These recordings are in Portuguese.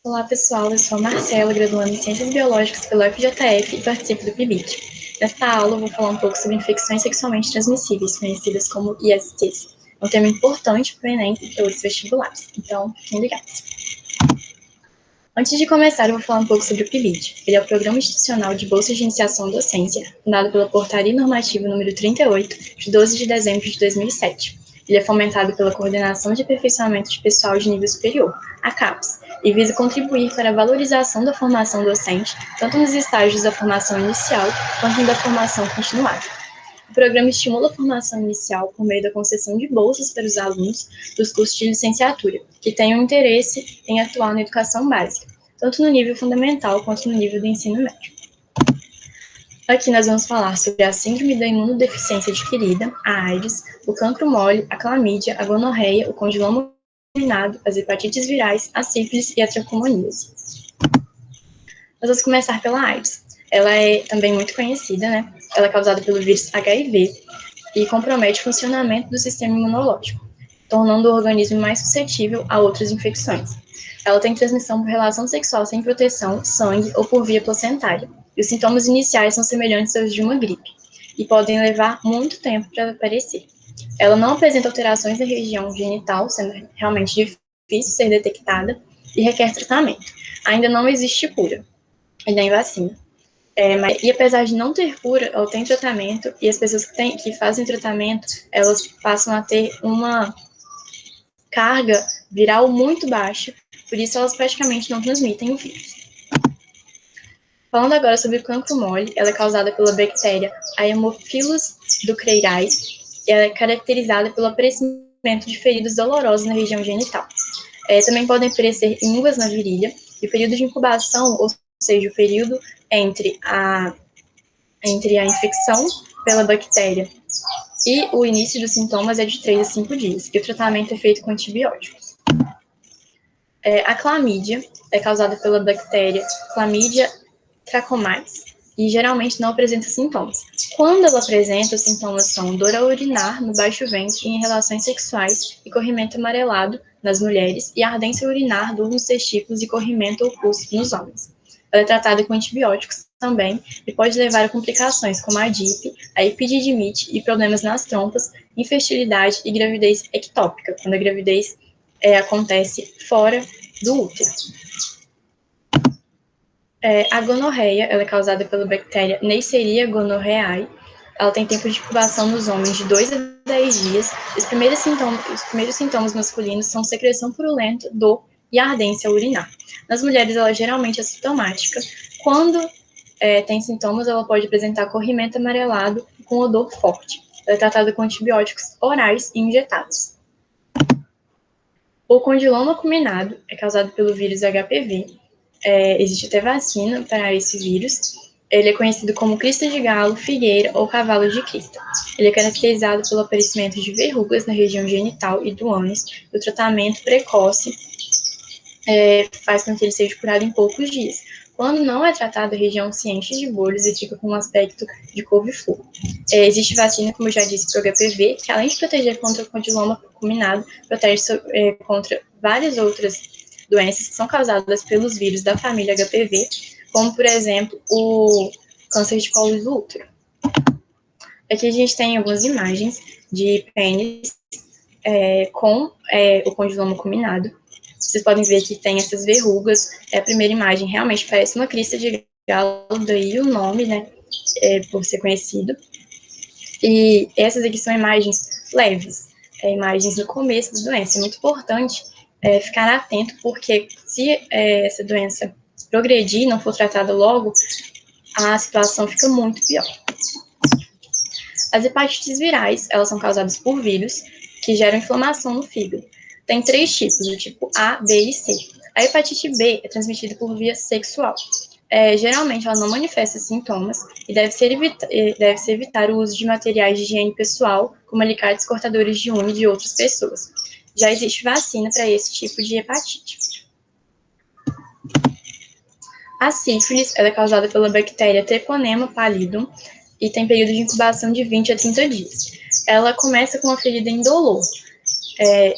Olá, pessoal. Eu sou a Marcela, graduanda em Ciências Biológicas pela UFJF e participo do PIBIC. Nesta aula, eu vou falar um pouco sobre infecções sexualmente transmissíveis, conhecidas como ISTs. É um tema importante para o Enem e para outros vestibulares. Então, fiquem ligados. Antes de começar, eu vou falar um pouco sobre o PIBID. Ele é o Programa Institucional de Bolsas de Iniciação à Docência, fundado pela Portaria Normativa número 38, de 12 de dezembro de 2007. Ele é fomentado pela Coordenação de Aperfeiçoamento de Pessoal de Nível Superior, a CAPES, e visa contribuir para a valorização da formação docente, tanto nos estágios da formação inicial quanto da formação continuada. O programa estimula a formação inicial por meio da concessão de bolsas para os alunos dos cursos de licenciatura, que tenham interesse em atuar na educação básica, tanto no nível fundamental quanto no nível do ensino médio. Aqui nós vamos falar sobre a síndrome da imunodeficiência adquirida, a AIDS, o cancro mole, a clamídia, a gonorreia, o condiloma combinado, as hepatites virais, a sífilis e a tricomoníase. Nós vamos começar pela AIDS. Ela é também muito conhecida, né? Ela é causada pelo vírus HIV e compromete o funcionamento do sistema imunológico, tornando o organismo mais suscetível a outras infecções. Ela tem transmissão por relação sexual sem proteção, sangue ou por via placentária. E os sintomas iniciais são semelhantes aos de uma gripe e podem levar muito tempo para aparecer. Ela não apresenta alterações na região genital, sendo realmente difícil ser detectada e requer tratamento. Ainda não existe cura e nem vacina. E apesar de não ter cura, ela tem tratamento, e as pessoas que fazem tratamento, elas passam a ter uma carga viral muito baixa, por isso elas praticamente não transmitem o vírus. Falando agora sobre o cancro mole, ela é causada pela bactéria Haemophilus ducreirae, e ela é caracterizada pelo aparecimento de feridas dolorosas na região genital. Também podem aparecer ínguas na virilha, e o período de incubação, ou seja, o período entre a infecção pela bactéria e o início dos sintomas é de 3 a 5 dias, e o tratamento é feito com antibióticos. A clamídia é causada pela bactéria Chlamydia trachomatis e geralmente não apresenta sintomas. Quando ela apresenta, os sintomas são dor a urinar no baixo ventre e em relações sexuais e corrimento amarelado nas mulheres e ardência urinar, dor nos testículos e corrimento ou pulso nos homens. Ela é tratada com antibióticos também e pode levar a complicações como a DIP, a epididimite e problemas nas trompas, infertilidade e gravidez ectópica, quando a gravidez acontece fora do útero. A gonorreia, ela é causada pela bactéria Neisseria gonorrhoeae. Ela tem tempo de incubação nos homens de 2 a 10 dias. Os primeiros sintomas masculinos são secreção purulenta, dor e ardência urinar. Nas mulheres, ela geralmente é sintomática. Quando tem sintomas, ela pode apresentar corrimento amarelado com odor forte. Ela é tratada com antibióticos orais e injetados. O condiloma acuminado é causado pelo vírus HPV. Existe até vacina para esse vírus. Ele é conhecido como crista de galo, figueira ou cavalo de crista. Ele é caracterizado pelo aparecimento de verrugas na região genital e do ânus. O tratamento precoce faz com que ele seja curado em poucos dias. Quando não é tratado, a região se enche de bolhas e fica com um aspecto de couve-flor. Existe vacina, como eu já disse, para o HPV, que além de proteger contra o condiloma acuminado, protege contra várias outras doenças que são causadas pelos vírus da família HPV, como, por exemplo, o câncer de colo do útero. Aqui a gente tem algumas imagens de pênis com o condiloma acuminado. Vocês podem ver que tem essas verrugas. A primeira imagem realmente parece uma crista de galo, daí o nome, né, por ser conhecido. E essas aqui são imagens leves, imagens no começo da doença. É muito importante ficar atento, porque se essa doença progredir e não for tratada logo, a situação fica muito pior. As hepatites virais, elas são causadas por vírus que geram inflamação no fígado. Tem 3 tipos, o tipo A, B e C. A hepatite B é transmitida por via sexual. Geralmente, ela não manifesta sintomas e deve-se evitar o uso de materiais de higiene pessoal, como alicates cortadores de unha de outras pessoas. Já existe vacina para esse tipo de hepatite. A sífilis, ela é causada pela bactéria Treponema pallidum e tem período de incubação de 20 a 30 dias. Ela começa com uma ferida indolor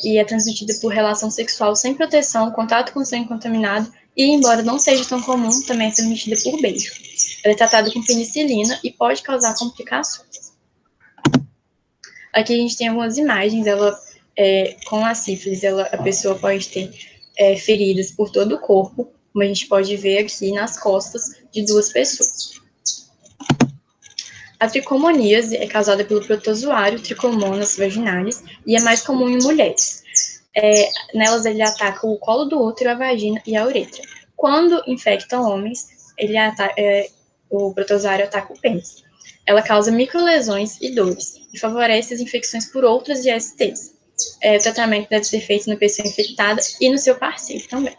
e é transmitida por relação sexual sem proteção, contato com sangue contaminado e, embora não seja tão comum, também é transmitida por beijo. Ela é tratada com penicilina e pode causar complicações. Aqui a gente tem algumas imagens, com a sífilis, a pessoa pode ter feridas por todo o corpo, como a gente pode ver aqui nas costas de duas pessoas. A tricomoníase é causada pelo protozoário Trichomonas vaginalis e é mais comum em mulheres. Nelas ele ataca o colo do útero, a vagina e a uretra. Quando infectam homens, o protozoário ataca o pênis. Ela causa microlesões e dores e favorece as infecções por outras ISTs. O tratamento deve ser feito na pessoa infectada e no seu parceiro também.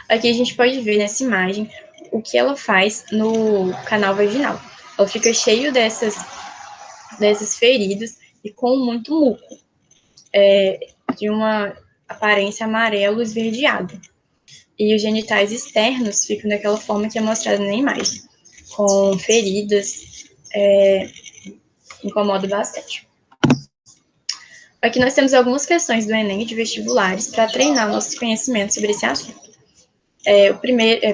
Aqui a gente pode ver nessa imagem o que ela faz no canal vaginal. Ela fica cheio dessas feridas e com muito muco, de uma aparência amarelo esverdeada. E os genitais externos ficam daquela forma que é mostrada na imagem, com feridas, incomoda bastante. Aqui nós temos algumas questões do Enem de vestibulares para treinar nossos conhecimentos sobre esse assunto. A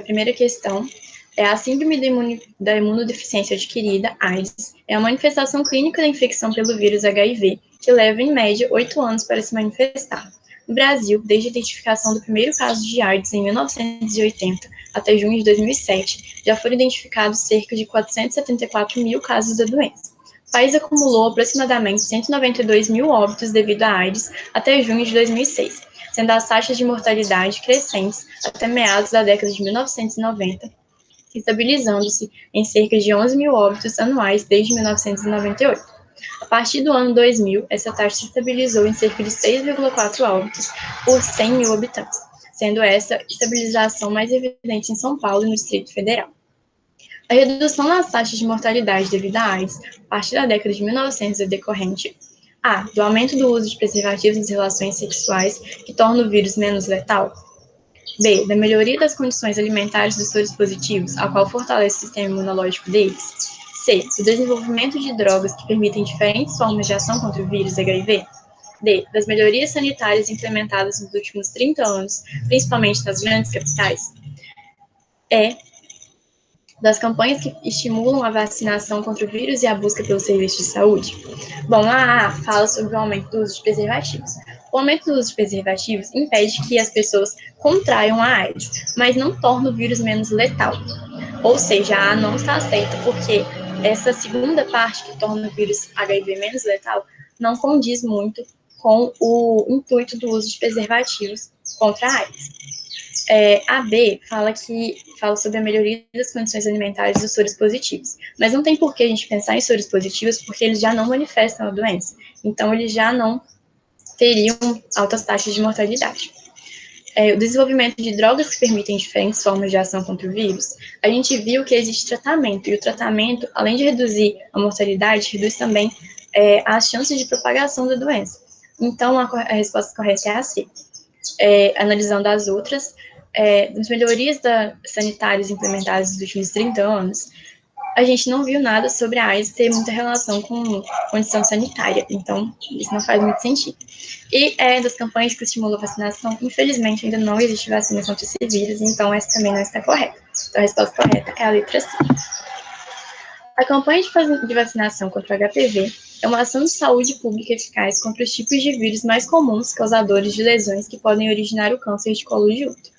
primeira questão é a síndrome da imunodeficiência adquirida, AIDS, é a manifestação clínica da infecção pelo vírus HIV, que leva, em média, 8 anos para se manifestar. No Brasil, desde a identificação do primeiro caso de AIDS em 1980 até junho de 2007, já foram identificados cerca de 474 mil casos da doença. O país acumulou aproximadamente 192 mil óbitos devido à AIDS até junho de 2006, sendo as taxas de mortalidade crescentes até meados da década de 1990, estabilizando-se em cerca de 11 mil óbitos anuais desde 1998. A partir do ano 2000, essa taxa se estabilizou em cerca de 6,4 óbitos por 100 mil habitantes, sendo essa estabilização mais evidente em São Paulo e no Distrito Federal. A redução nas taxas de mortalidade devido à AIDS, a partir da década de 1900, é decorrente do aumento do uso de preservativos nas relações sexuais, que torna o vírus menos letal. B, da melhoria das condições alimentares dos soros positivos, a qual fortalece o sistema imunológico deles. C, do desenvolvimento de drogas que permitem diferentes formas de ação contra o vírus HIV. D, das melhorias sanitárias implementadas nos últimos 30 anos, principalmente nas grandes capitais. E, das campanhas que estimulam a vacinação contra o vírus e a busca pelo serviço de saúde. Bom, a fala sobre o aumento do uso de preservativos. O aumento do uso de preservativos impede que as pessoas contraiam a AIDS, mas não torna o vírus menos letal. Ou seja, a não está certa, porque essa segunda parte que torna o vírus HIV menos letal não condiz muito com o intuito do uso de preservativos contra a AIDS. A B fala sobre a melhoria das condições alimentares dos soros positivos, mas não tem por que a gente pensar em soros positivos, porque eles já não manifestam a doença, então eles já não teriam altas taxas de mortalidade. O desenvolvimento de drogas que permitem diferentes formas de ação contra o vírus, a gente viu que existe tratamento, e o tratamento, além de reduzir a mortalidade, reduz também as chances de propagação da doença. Então, a resposta correta é a C. Analisando as outras, das melhorias sanitárias implementadas nos últimos 30 anos, a gente não viu nada sobre a AIDS ter muita relação com condição sanitária, então isso não faz muito sentido. E das campanhas que estimulam a vacinação, infelizmente ainda não existe vacina contra esse vírus, então essa também não está correta. Então a resposta correta é a letra C. A campanha de vacinação contra o HPV é uma ação de saúde pública eficaz contra os tipos de vírus mais comuns causadores de lesões que podem originar o câncer de colo de útero.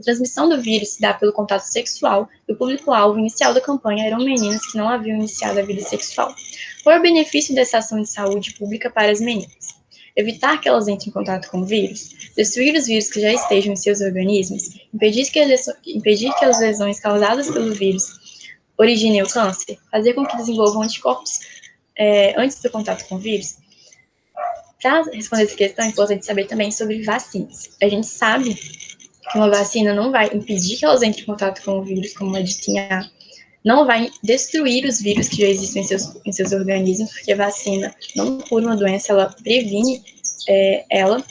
A transmissão do vírus se dá pelo contato sexual e o público-alvo inicial da campanha eram meninas que não haviam iniciado a vida sexual. Qual é o benefício dessa ação de saúde pública para as meninas? Evitar que elas entrem em contato com o vírus, destruir os vírus que já estejam em seus organismos, impedir que as lesões causadas pelo vírus originem o câncer, fazer com que desenvolvam anticorpos antes do contato com o vírus. Para responder essa questão, é importante saber também sobre vacinas. A gente sabe que uma vacina não vai impedir que elas entrem em contato com o vírus, como a tinha, não vai destruir os vírus que já existem em seus organismos, porque a vacina não cura uma doença, ela previne ela,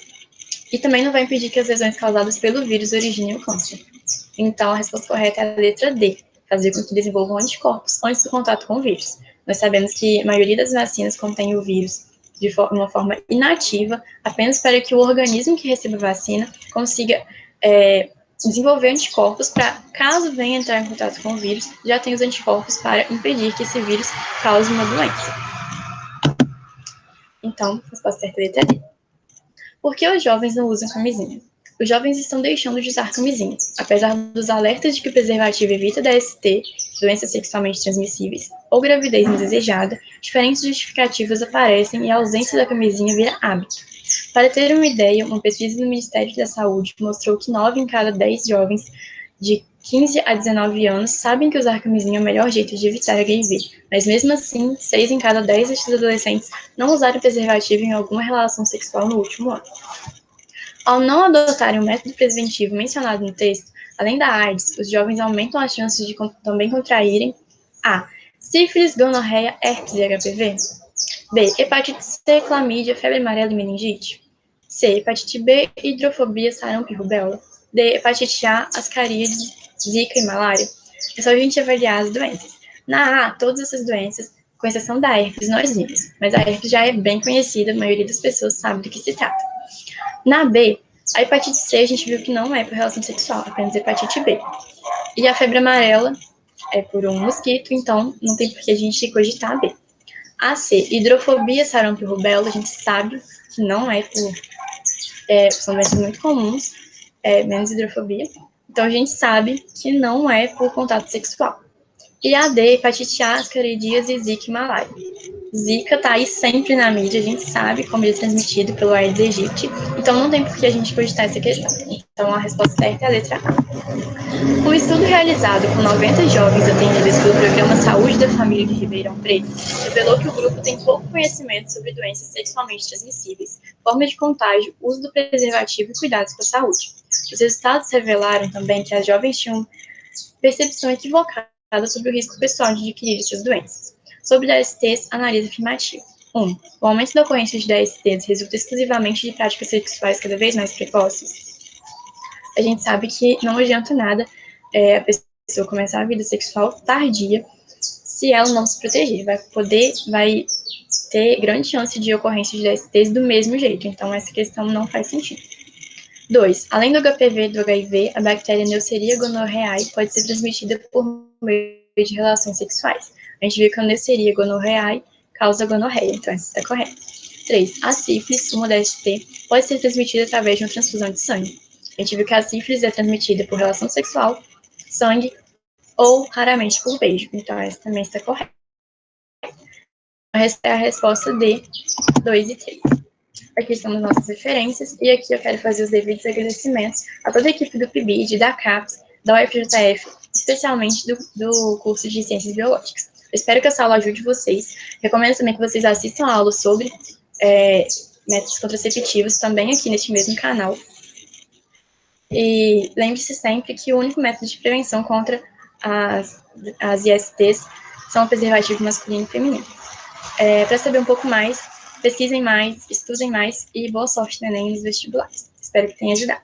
e também não vai impedir que as lesões causadas pelo vírus originem o câncer. Então, a resposta correta é a letra D, fazer com que desenvolvam anticorpos antes do contato com o vírus. Nós sabemos que a maioria das vacinas contém o vírus de uma forma inativa, apenas para que o organismo que receba a vacina consiga desenvolver anticorpos para, caso venha entrar em contato com o vírus, já tem os anticorpos para impedir que esse vírus cause uma doença. Então, resposta certa é a letra D. Por que os jovens não usam camisinha? Os jovens estão deixando de usar camisinha. Apesar dos alertas de que o preservativo evita DST, doenças sexualmente transmissíveis, ou gravidez indesejada, diferentes justificativas aparecem e a ausência da camisinha vira hábito. Para ter uma ideia, uma pesquisa do Ministério da Saúde mostrou que 9 em cada 10 jovens de 15 a 19 anos sabem que usar camisinha é o melhor jeito de evitar HIV, mas mesmo assim, 6 em cada 10 destes adolescentes não usaram preservativo em alguma relação sexual no último ano. Ao não adotarem o método preventivo mencionado no texto, além da AIDS, os jovens aumentam as chances de também contraírem a. Sífilis, gonorreia, herpes e HPV. B. Hepatite C, clamídia, febre amarela e meningite. C. Hepatite B, hidrofobia, sarampo e rubéola. D. Hepatite A, ascaríase, zika e malária. É só a gente avaliar as doenças. Na A, todas essas doenças, com exceção da herpes, nós vimos, mas a herpes já é bem conhecida, a maioria das pessoas sabe do que se trata. Na B, a hepatite C a gente viu que não é por relação sexual, apenas hepatite B. E a febre amarela é por um mosquito, então não tem por que a gente cogitar a B. A C, hidrofobia, sarampo e rubéola, a gente sabe que não é por... são doenças muito comuns, menos hidrofobia. Então a gente sabe que não é por contato sexual. E a D, hepatite A, ascaridíase, zika e malária. Zika tá aí sempre na mídia, a gente sabe como ele é transmitido pelo Aedes aegypti, então não tem por que a gente cogitar essa questão. Então a resposta certa é a letra A. Um estudo realizado com 90 jovens atendidos pelo Programa Saúde da Família de Ribeirão Preto revelou que o grupo tem pouco conhecimento sobre doenças sexualmente transmissíveis, formas de contágio, uso do preservativo e cuidados com a saúde. Os resultados revelaram também que as jovens tinham percepção equivocada sobre o risco pessoal de adquirir essas doenças. Sobre DSTs, analise afirmativo. 1. O aumento da ocorrência de DSTs resulta exclusivamente de práticas sexuais cada vez mais precoces. A gente sabe que não adianta nada a pessoa começar a vida sexual tardia se ela não se proteger. Vai ter grande chance de ocorrência de DSTs do mesmo jeito. Então, essa questão não faz sentido. 2. Além do HPV e do HIV, a bactéria Neisseria gonorrhoeae pode ser transmitida por meio de relações sexuais. A gente viu que a Neisseria gonorrhoeae causa gonorreia, então essa está correta. 3. A sífilis, uma DST, pode ser transmitida através de uma transfusão de sangue. A gente viu que a sífilis é transmitida por relação sexual, sangue ou raramente por beijo, então essa também está correta. A resposta D, 2 e 3. Aqui estão as nossas referências, e aqui eu quero fazer os devidos agradecimentos a toda a equipe do PIBID, da CAPES, da UFJF, especialmente do curso de Ciências Biológicas. Eu espero que essa aula ajude vocês. Recomendo também que vocês assistam a aula sobre métodos contraceptivos, também aqui neste mesmo canal. E lembre-se sempre que o único método de prevenção contra as ISTs são o preservativo masculino e feminino. Para saber um pouco mais, pesquisem mais, estudem mais e boa sorte no Enem e nos vestibulares. Espero que tenha ajudado.